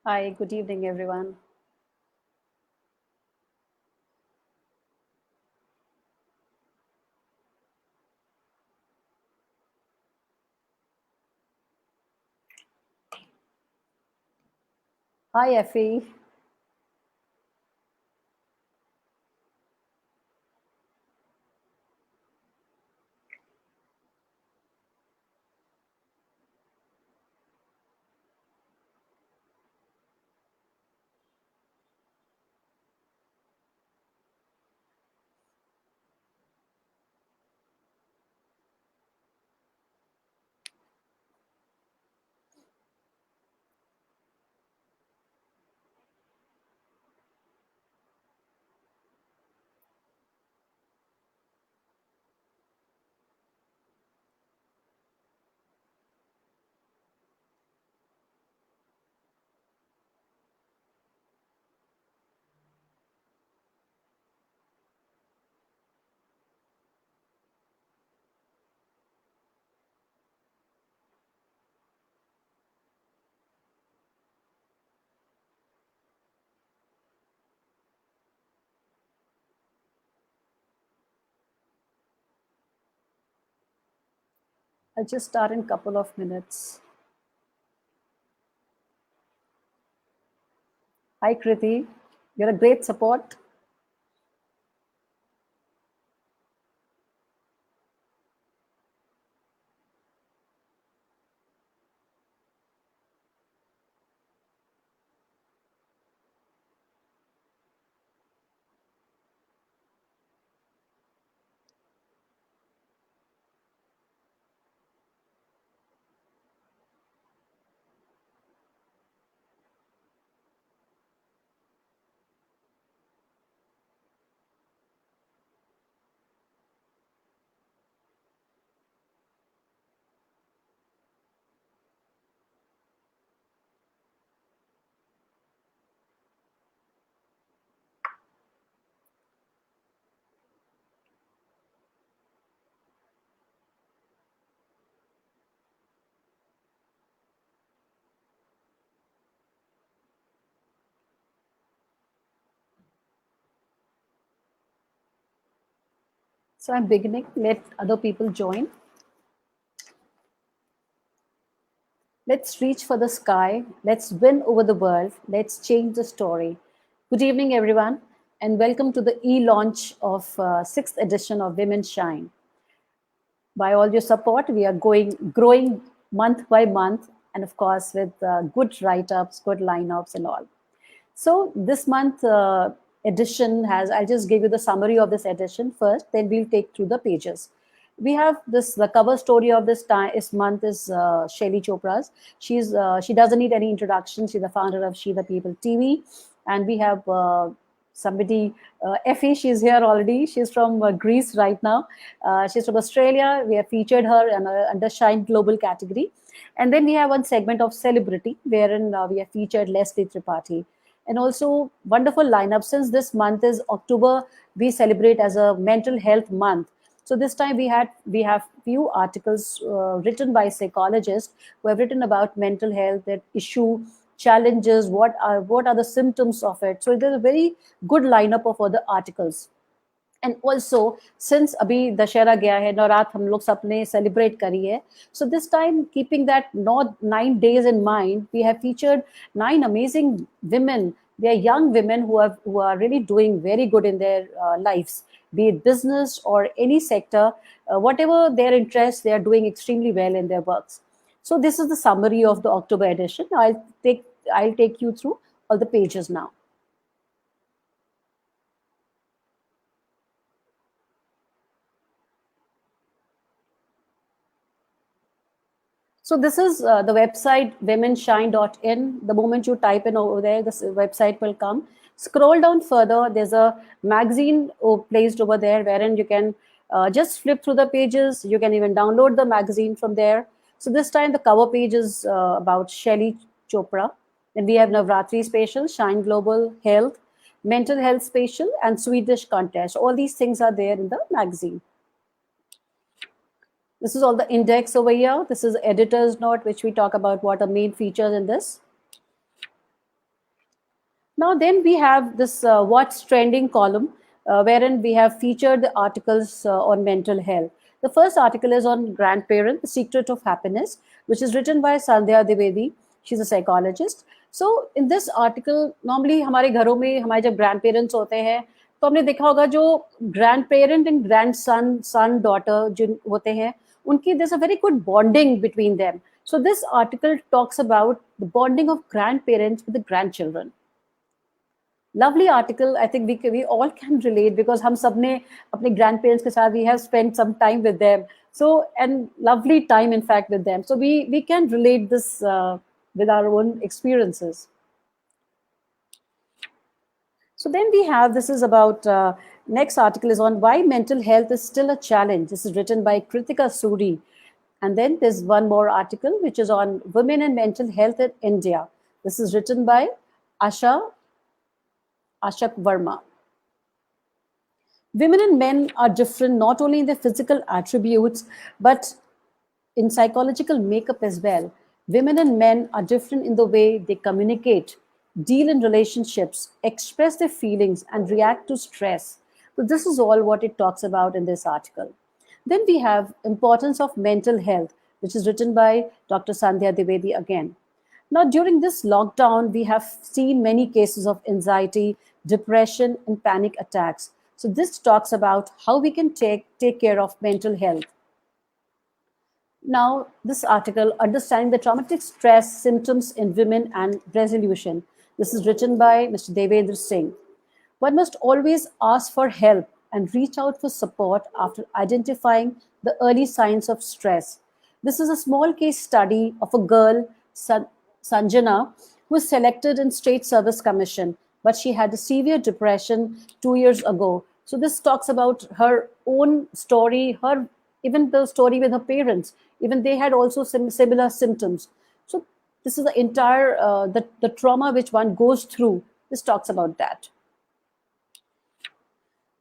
Hi, good evening, everyone. Hi, Effie. I'll just start in a couple of minutes. Hi, Kriti. You're a great support. So I'm beginning. Let other people join. Let's reach for the sky. Let's win over the world. Let's change the story. Good evening, everyone, and welcome to the e-launch of sixth edition of Women Shine. By all your support, we are growing month by month, and of course with good write-ups, good lineups, and all. So this month edition has, I'll just give you the summary of this edition first, then we'll take through the pages. We have this, the cover story of this month is Shelly Chopra's. She doesn't need any introduction. She's the founder of She the People TV. And we have somebody, Effie, she's here already. She's from Greece right now. She's from Australia. We have featured her under Shine Global category. And then we have one segment of celebrity, wherein we have featured Leslie Tripathi, and also wonderful lineup. Since this month is October, we celebrate as a mental health month. So this time we have few articles written by psychologists who have written about mental health, that issue, challenges, what are the symptoms of it. So there's a very good lineup of other articles. And also since अभी दशहरा गया है, नवरात्र हम लोग सबने celebrate करी है. So this time keeping that now 9 days in mind, we have featured 9 amazing women. They are young women who are really doing very good in their lives, be it business or any sector. Whatever their interest, they are doing extremely well in their works. So this is the summary of the October edition. I'll take you through all the pages now. So this is the website womenshine.in. The moment you type in over there, this website will come. Scroll down further. There's a magazine placed over there wherein you can just flip through the pages. You can even download the magazine from there. So this time the cover page is about Shelly Chopra. Then we have Navratri Special, Shine Global Health, Mental Health Special, and Swedish Contest. All these things are there in the magazine. This is all the index over here. This is editor's note, which we talk about what are main features in this. Now, then we have this What's Trending column, wherein we have featured the articles on mental health. The first article is on Grandparent, The Secret of Happiness, which is written by Sandhya Dwivedi. She's a psychologist. So, in this article, normally हमारे घरों में हमारे जब grandparents होते हैं, तो हमने देखा होगा जो grandparent and grandson, son, daughter जो होते हैं, उनकी there's a very good bonding between them. So, this article talks about the bonding of grandparents with the grandchildren. Lovely article. I think we all can relate because हम सबने अपने grandparents के साथ we have spent some time with them. So and lovely time in fact with them. So we can relate this with our own experiences. So then we have, this is about, next article is on why mental health is still a challenge. This is written by Kritika Suri. And then there's one more article which is on women and mental health in India. This is written by Ashak Verma. Women and men are different not only in their physical attributes, but in psychological makeup as well. Women and men are different in the way they communicate, deal in relationships, express their feelings, and react to stress. So this is all what it talks about in this article. Then we have importance of mental health, which is written by Dr. Sandhya Dwivedi again. Now, during this lockdown, we have seen many cases of anxiety, depression, and panic attacks. So this talks about how we can take care of mental health. Now, this article, Understanding the Traumatic Stress Symptoms in Women and Resolution. This is written by Mr. Devendra Singh. One must always ask for help and reach out for support after identifying the early signs of stress. This is a small case study of a girl, Sanjana, who was selected in State Service Commission, but she had a severe depression 2 years ago. So this talks about her own story, her even the story with her parents. Even they had also similar symptoms. So this is the entire the trauma which one goes through. This talks about that.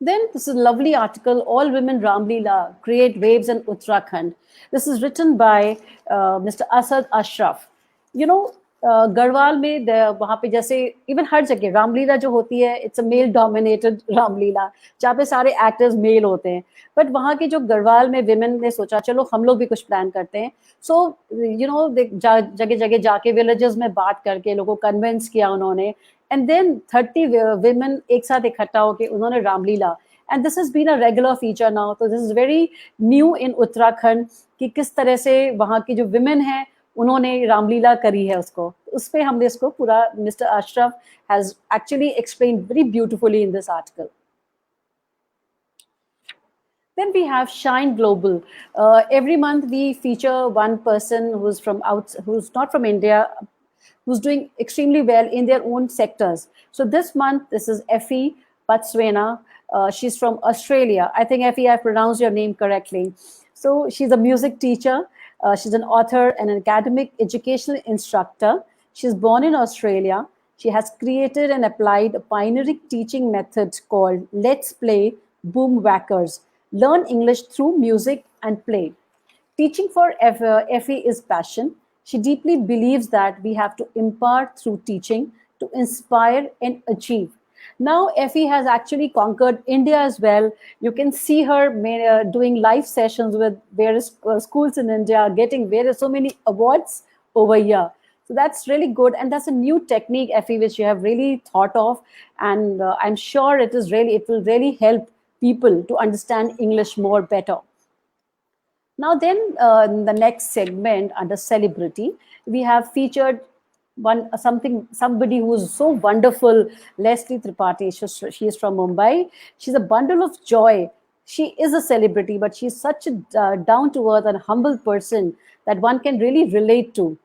Then this is a lovely article, All Women Ramlila Create Waves in Uttarakhand. This is written by Mr. Asad Ashraf. You know, Garhwal में वहाँ पे जैसे even हर जगह रामलीला जो होती है it's a male dominated Ramlila जहाँ पे सारे एक्टर्स मेल होते हैं बट वहाँ के जो गढ़वाल में विमेन ने सोचा चलो हम लोग भी कुछ प्लान करते हैं सो यू नो जगह जगह जाके विलेजेस में बात करके लोगों को कन्विंस किया उन्होंने एंड देन 30 विमेन एक साथ इकट्ठा होके उन्होंने Ramlila and this has been a regular feature now तो this is very new in Uttarakhand कि किस तरह से वहाँ की जो विमेन है उन्होंने रामलीला करी है उसको उस पे हमने इसको पूरा mister Ashraf has actually explained very beautifully in this article Then we have Shine Global. Every month we feature one person who's not from India, who's doing extremely well in their own sectors. So this month, this is Effie Patswena. She's from Australia. I think Effie, I pronounced your name correctly. So she's a music teacher. She's an author and an academic educational instructor. She's born in Australia. She has created and applied a pioneering teaching method called Let's Play Boom Whackers. Learn English through music and play. Teaching for Effie is passion. She deeply believes that we have to impart through teaching to inspire and achieve. Now, Effie has actually conquered India as well. You can see her doing live sessions with various schools in India, getting so many awards over here. So that's really good. And that's a new technique, Effie, which you have really thought of. And I'm sure it will really help people to understand English more better. Now then, in the next segment under celebrity, we have featured somebody who is so wonderful, Leslie Tripathi. She is from Mumbai. She's a bundle of joy. She is a celebrity, but she is such a down-to-earth and humble person that one can really relate to.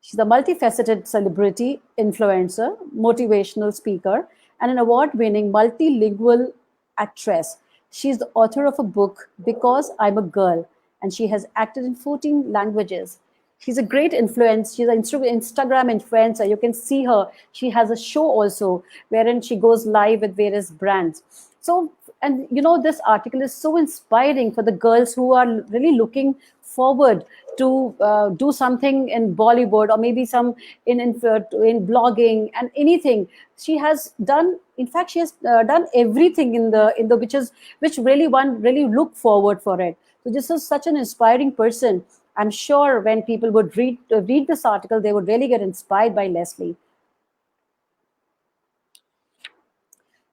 She's a multifaceted celebrity, influencer, motivational speaker, and an award-winning multilingual actress. She's the author of a book, Because I'm a Girl, and she has acted in 14 languages. She's a great influence. She's an Instagram influencer. You can see her. She has a show also wherein she goes live with various brands. So, and you know, this article is so inspiring for the girls who are really looking forward to do something in Bollywood or maybe some in blogging and anything. She has done. In fact, she has done everything in the which really one really look forward for it. So this is such an inspiring person. I'm sure when people would read this article, they would really get inspired by Leslie.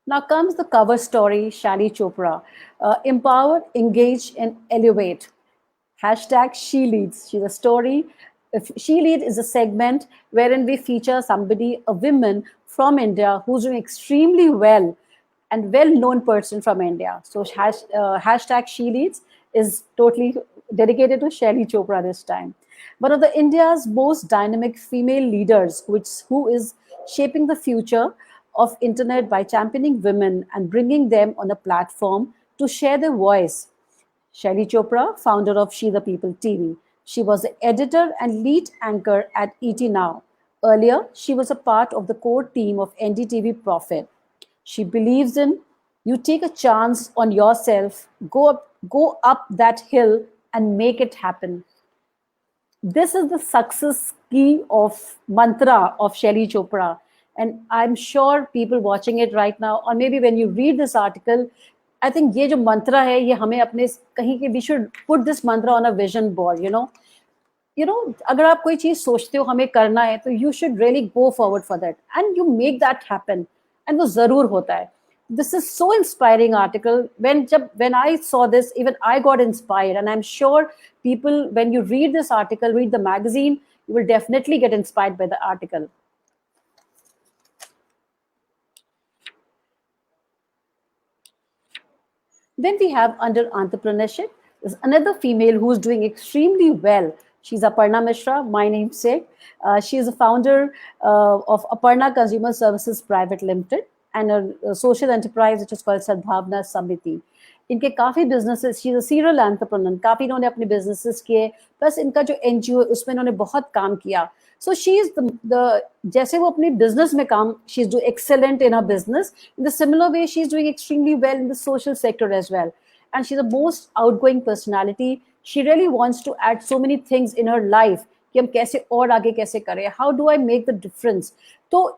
Now comes the cover story, Shali Chopra. Empower, engage, and elevate. Hashtag She Leads. She's a story. If She Lead is a segment wherein we feature somebody, a woman from India who's doing extremely well and well-known person from India. So hashtag She Leads is totally dedicated to Shelly Chopra this time. One of the India's most dynamic female leaders, who is shaping the future of internet by championing women and bringing them on a platform to share their voice. Shelly Chopra, founder of She the People TV. She was the editor and lead anchor at ET Now. Earlier, she was a part of the core team of NDTV Profit. She believes in you take a chance on yourself, go up that hill and make it happen. This is the success key of mantra of Shelly Chopra. And I'm sure people watching it right now, or maybe when you read this article, I think ये जो mantra है, ये हमें अपने कहीं के we should put this mantra on a vision board, you know, अगर आप कोई चीज सोचते हो हमें करना है, तो you should really go forward for that and you make that happen. And वो जरूर होता है. This is so inspiring article. When I saw this, even I got inspired, and I'm sure people, when you read this article, read the magazine, you will definitely get inspired by the article. Then we have under entrepreneurship, there's another female who's doing extremely well. She's Aparna Mishra, my namesake. She is a founder of Aparna Consumer Services Private Limited and a social enterprise which is called Sadbhavna Samiti. इनके काफ़ी businesses, she is a serial entrepreneur, काफ़ी इन्होंने अपने businesses किए, plus इनका जो NGO है उसमें इन्होंने बहुत काम किया. सो शी इज द जैसे वो अपनी बिजनेस में काम, she is do excellent in her business, in the similar way she is doing extremely well in the social sector as well. And she's the most outgoing personality. She really wants to add so many things in her life कि हम कैसे और आगे कैसे करें, how do I make the difference. तो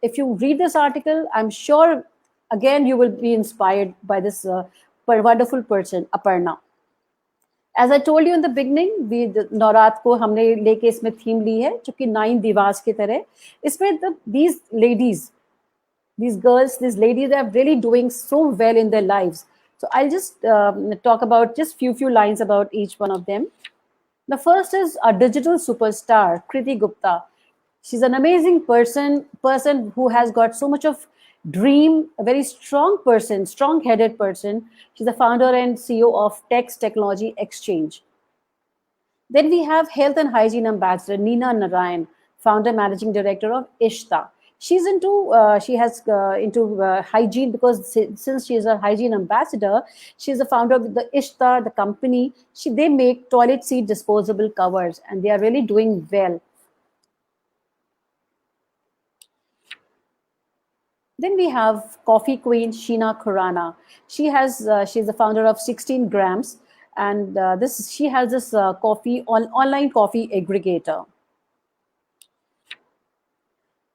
if you read this article, I'm sure again you will be inspired by this wonderful person, Aparna. As I told you in the beginning, Navrat को हमने लेके इसमें थीम ली है जो कि 9 दिवास की तरह. इसमें these ladies, these girls, these ladies are really doing so well in their lives. So I'll just talk about just few lines about each one of them. The first is a digital superstar, Kriti Gupta. She's an amazing person who has got so much of dream, a very strong person, strong-headed person. She's the founder and CEO of Text Technology Exchange. Then we have health and hygiene ambassador Neena Narayan, founder managing director of Ishta. She's into hygiene because since she's a hygiene ambassador, she's the founder of the Ishta, the company. They make toilet seat disposable covers, and they are really doing well. Then we have coffee queen Sheena Khurana. She's the founder of 16 Grams, and she has this online coffee aggregator.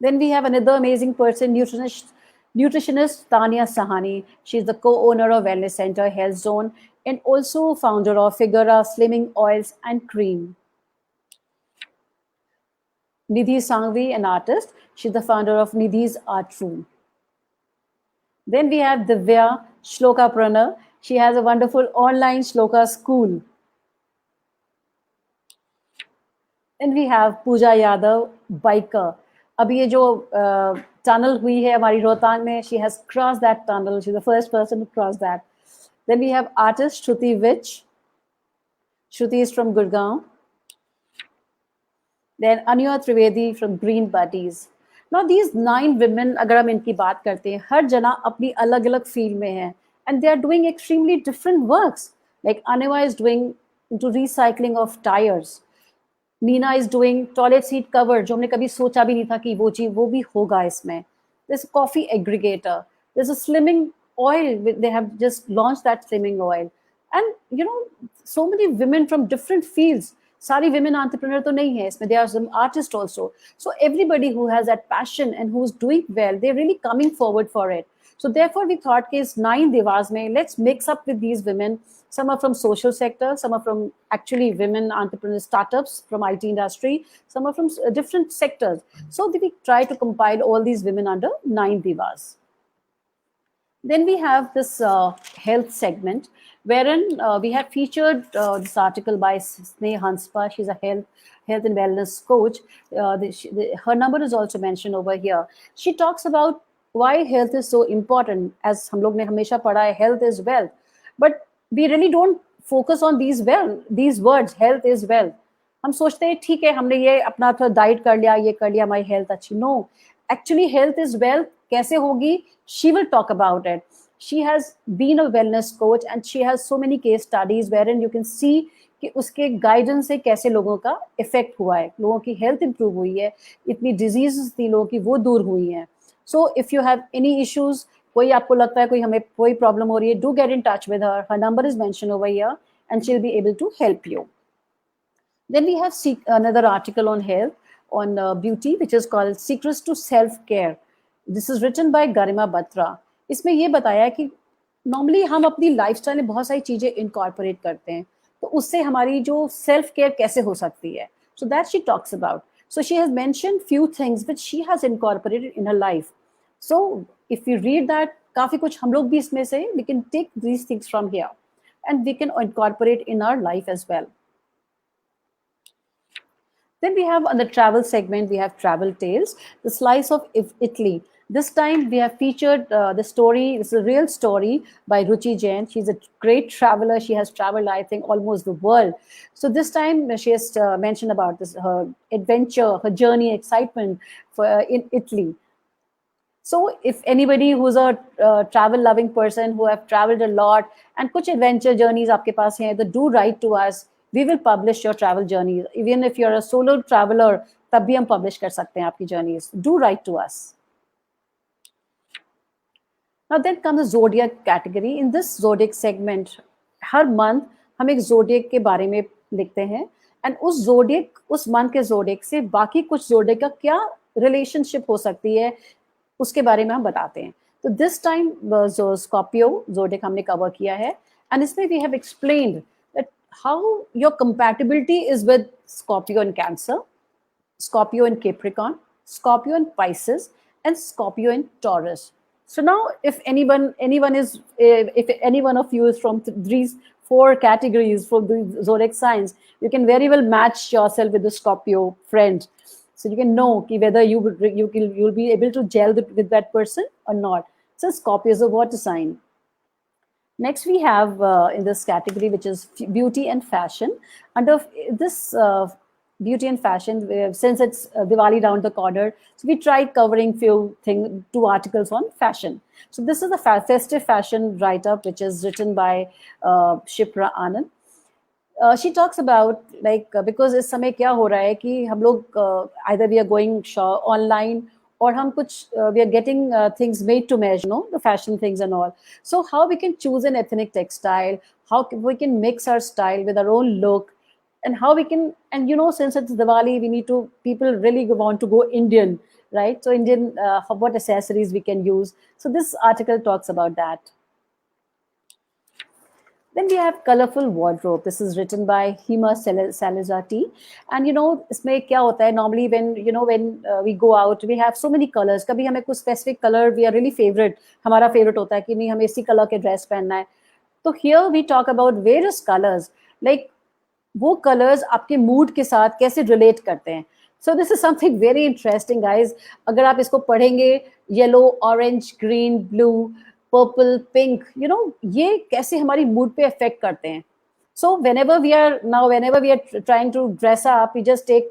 Then we have another amazing person, nutritionist Tanya Sahani. She's the co-owner of Wellness Center Health Zone and also founder of Figura Slimming Oils and Cream. Nidhi Sangvi, an artist. She's the founder of Nidhi's Art Room. Then we have Divya, Shloka Prana. She has a wonderful online Shloka school. Then we have Pooja Yadav, biker. अभी ये जो tunnel हुई है हमारी रोहतांग में, she has crossed that tunnel. She's the first person to cross that. Then we have artist Shruti Vich. Shruti is from Gurgaon. Then Anya Trivedi from Green Buddies. Now these 9 women, अगर हम इनकी बात करते हैं, हर जना अपनी अलग-अलग field में है, and they are doing extremely different works. Like Anya is doing into recycling of tires. Neena is doing toilet seat cover, जो हमने कभी सोचा भी नहीं था कि वो भी होगा इसमें. There's a coffee aggregator. There's a slimming oil. They have just launched that slimming oil. And, so many women from different fields सारी women entrepreneur तो नहीं है इसमें, there are some artists also. So everybody who has that passion and who's doing well, they're really coming forward for it. So therefore we thought कि इस 9 Devas में let's mix up with these women. Some are from social sector, some are from actually women entrepreneur startups from IT industry, some are from different sectors. So we try to compile all these women under 9 Devas. Then we have this health segment, wherein we have featured this article by Sneh Hanspa. She's a health and wellness coach. Her number is also mentioned over here. She talks about why health is so important. As हम लोग ने हमेशा पढ़ा है, health is wealth, but we really don't focus on these words. Health is wealth. हम सोचते हैं ठीक है, हमने ये अपना थोड़ा डाइट कर लिया, ये कर लिया, हमारी हेल्थ अच्छी. No, actually health is wealth. कैसे होगी? She will talk about it. She has been a wellness coach and she has so many case studies were and you can see कि उसके गाइडेंस से कैसे लोगों का इफेक्ट हुआ है, लोगों की हेल्थ इंप्रूव हुई है, इतनी डिजीजेस थी लोगों की वो दूर हुई हैं. So if you have any issues, कोई आपको लगता है कोई हमें कोई प्रॉब्लम हो रही है, do get in touch with her. Her number is mention over here and she will be able to help you. Then we have another article on health, on beauty, which is called Secrets to Self-Care. This is written by Garima Batra. इसमें ये बताया है कि normally हम अपनी lifestyle में बहुत सारी चीज़ें इनकॉर्पोरेट करते हैं, तो उससे हमारी जो सेल्फ केयर कैसे हो सकती है. So that she talks about. So she has mentioned few things which she has incorporated in her life. So if we read that, काफ़ी कुछ हम लोग भी इसमें से we can take these things from here and we can incorporate in our life as well. Then we have on the travel segment, we have Travel Tales, the slice of Italy. This time we have featured the story. This is a real story by Ruchi Jain. She's a great traveler. She has traveled, I think, almost the world. So this time she has mentioned about this, her adventure, her journey, excitement in Italy. So if anybody who's a travel loving person who have traveled a lot and कुछ adventure journeys आपके पास हैं, तो do write to us. We will publish your travel journeys. Even if you're a solo traveler, तब भी हम publish कर सकते हैं आपकी journeys. Do write to us. Now then comes the zodiac category. In this zodiac segment, her month हम एक zodiac के बारे में लिखते हैं and उस zodiac, उस month के zodiac से बाकी कुछ zodiac का क्या relationship हो सकती है, उसके बारे में हम बताते हैं. तो this time जो Scorpio zodiac हमने cover किया है and इसमें we have explained that how your compatibility is with Scorpio and Cancer, Scorpio and Capricorn, Scorpio and Pisces, and Scorpio and Taurus. So now if any one of you is from these 4 categories for the zodiac signs, you can very well match yourself with the Scorpio friend. So you can know whether you'll be able to gel with that person or not. So Scorpio is a water sign. Next, we have in this category, which is beauty and fashion. Under this beauty and fashion, since it's Diwali down the corner, so we tried covering 2 articles on fashion. So this is the festive fashion write-up, which is written by Shipra Anand. She talks about because इस समय क्या हो रहा है कि हम लोग either we are going online or हम कुछ we are getting things made to measure, the fashion things and all. So how we can choose an ethnic textile, how we can mix our style with our own look, and how we can, and since it's Diwali, people really want to go Indian, right? So Indian, what accessories we can use. So this article talks about that. Then we have colorful wardrobe. This is written by Hima Salazati. And इसमें क्या होता है normally when we go out, we have so many colors. कभी हमें कुछ specific color we are really favorite. हमारा favorite होता है कि नहीं हमें इसी color के dress पहनना है. तो here we talk about various colors. Like वो colors आपके mood के साथ कैसे relate करते हैं. So this is something very interesting, guys. अगर आप इसको पढ़ेंगे, yellow, orange, green, blue, purple, pink, ये कैसे हमारी मूड पे अफेक्ट करते हैं. सो whenever we are trying to dress up, we just take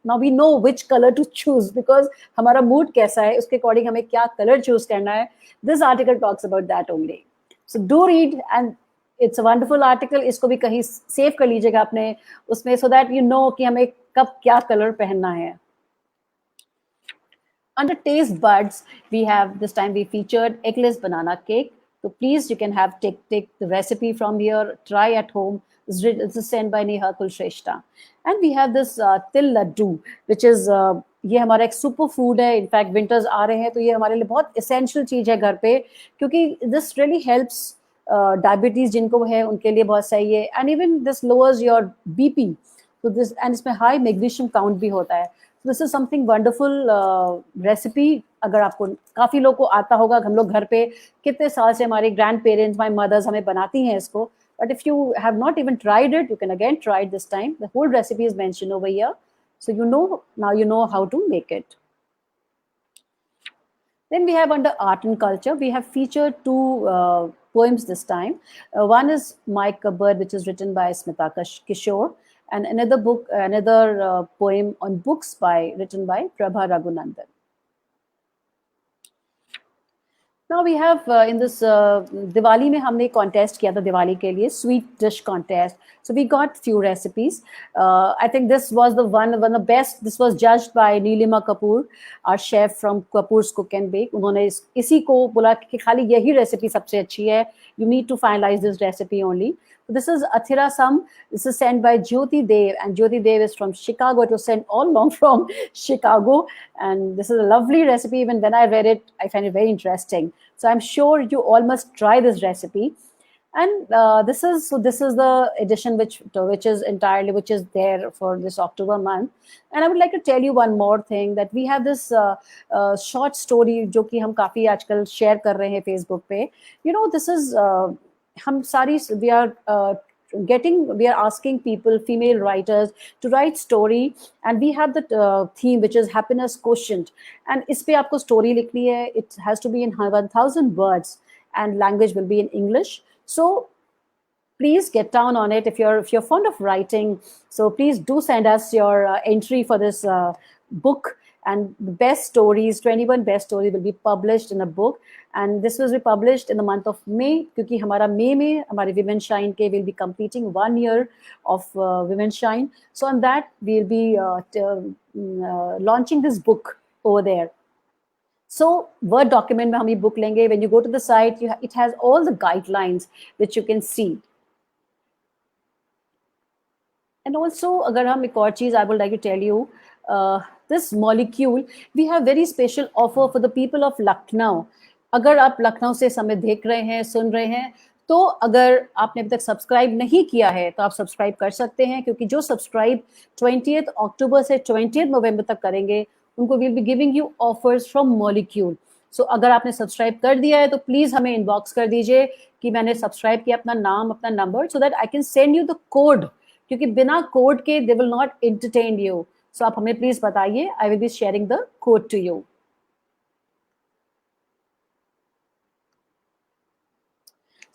now we know which color to choose because हमारा मूड कैसा है, उसके अकॉर्डिंग हमें क्या कलर चूज करना है. This article talks about that only. So do read and it's a wonderful article. इसको भी कहीं सेव कर लीजिएगा अपने उसमें so that you know कि हमें कब क्या कलर पहनना है. Under taste buds, this time we featured eggless banana cake. So please, you can take the recipe from here, try at home. This is sent by Neha Kulshrestha. And we have this til laddu, which is ये हमारा एक super food है. In fact winters आ रहे हैं तो ये हमारे लिए बहुत एसेंशियल चीज़ है घर पे, क्योंकि दिस रियली हेल्प्स डायबिटीज़ जिनको है उनके लिए बहुत सही है. And even this lowers your BP. तो दिस एंड इसमें हाई मैग्नीशियम काउंट भी होता है. This is something wonderful recipe. अगर आपको काफ़ी लोग को आता होगा, हम लोग घर पे कितने साल से हमारे ग्रैंड पेरेंट्स, माई मदर्स हमें बनाती हैं इसको. But if you have not even tried it, you can again try it this time. The whole recipe is mentioned over here. So now you know how to make it. Then we have under art and culture, we have featured two poems this time. One is My Cupboard, which is written by Smita Kishore, and another poem on books written by Prabha Raghunandan. Now we have in this Diwali में हमने contest किया था दिवाली के लिए, sweet dish contest. So we got few recipes. I think this was the one of the best. This was judged by Neelima Kapoor, our chef from Kapoor's Cook and Bake. उन्होंने इसी को बोला कि खाली यही recipe सबसे अच्छी है. You need to finalize this recipe only. So this is Athira Sam. This is sent by Jyoti Dev, and Jyoti Dev is from Chicago. It was sent all along from Chicago, and this is a lovely recipe. Even when I read it, I find it very interesting. So I'm sure you all must try this recipe. And this is the edition which is there for this October month. And I would like to tell you one more thing, that we have this short story जो कि हम काफी आजकल share कर रहे हैं Facebook पे. You know, this is हम सारी we are asking people, female writers, to write story, and we have the theme which is happiness quotient, and इस पे आपको story लिखनी है. It has to be in 1,000 words, and language will be in English. So please get down on it if you're fond of writing. So please do send us your entry for this book, and the best stories, 21 best stories will be published in a book, and this will be published in the month of May, क्योंकि हमारा May में हमारे Women Shine के will be completing 1 year of Women Shine. So on that we'll be launching this book over there. So Word document में हम ये book लेंगे. When you go to the site, it has all the guidelines which you can see. And also, अगर हम एक और चीज़ I would like to tell you, this molecule, we have very special offer for the people of Lucknow. अगर आप लखनऊ से समय देख रहे हैं, सुन रहे हैं, तो अगर आपने अभी तक सब्सक्राइब नहीं किया है तो आप सब्सक्राइब कर सकते हैं, क्योंकि जो सब्सक्राइब 20th अक्टूबर से 20th नवंबर तक करेंगे उनको will be giving you offers from molecule. So अगर आपने सब्सक्राइब कर दिया है तो प्लीज हमें इनबॉक्स कर दीजिए कि मैंने सब्सक्राइब किया, अपना नाम, अपना नंबर, so that I can send you the code, क्योंकि बिना कोड के they will not entertain you. So आप हमें प्लीज बताइए, I will be sharing the code to you.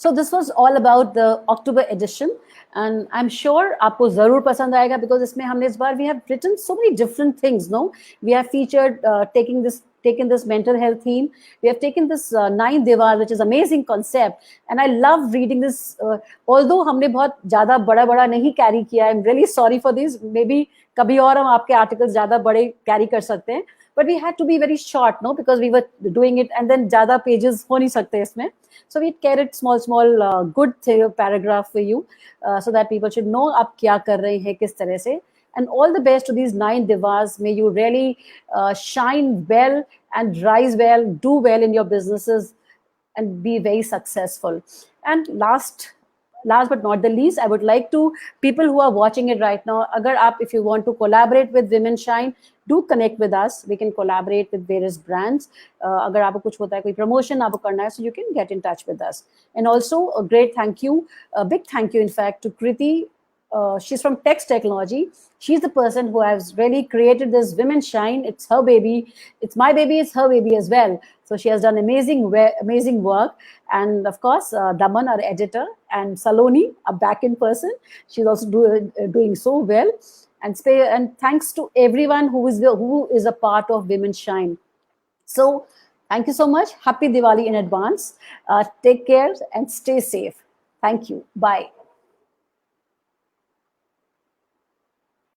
So this was all about the October edition, and I'm sure आपको जरूर पसंद आएगा, because इसमें हमने इस बार we have written so many different things. No, we have featured taken this mental health theme. We have taken this 9 Diwar, which is amazing concept, and I love reading this. Although हमने बहुत ज़्यादा बड़ा नहीं carry किया, I'm really sorry for this. Maybe कभी और हम आपके articles ज़्यादा बड़े carry कर सकते हैं. But we had to be very short, no, because we were doing it, and then ज़्यादा pages हो नहीं सकते इसमें. So we carried small good paragraph for you, so that people should know आप क्या कर रहे हैं, किस तरह से. And all the best to these 9 divas. May you really shine well and rise well, do well in your businesses, and be very successful. And last but not the least, I would like to, people who are watching it right now, if you want to collaborate with Women Shine, do connect with us. We can collaborate with various brands. अगर आपको कुछ होता है, कोई promotion आपको करना है, so you can get in touch with us. And also a great thank you, a big thank you in fact, to Kriti. She's from Text Technology. She's the person who has really created this Women Shine. It's her baby. It's my baby. It's her baby as well. So she has done amazing work. And of course, Daman, our editor, and Saloni, a back-end person. She's also doing so well. And thanks to everyone who is a part of Women Shine. So thank you so much. Happy Diwali in advance. Take care and stay safe. Thank you. Bye.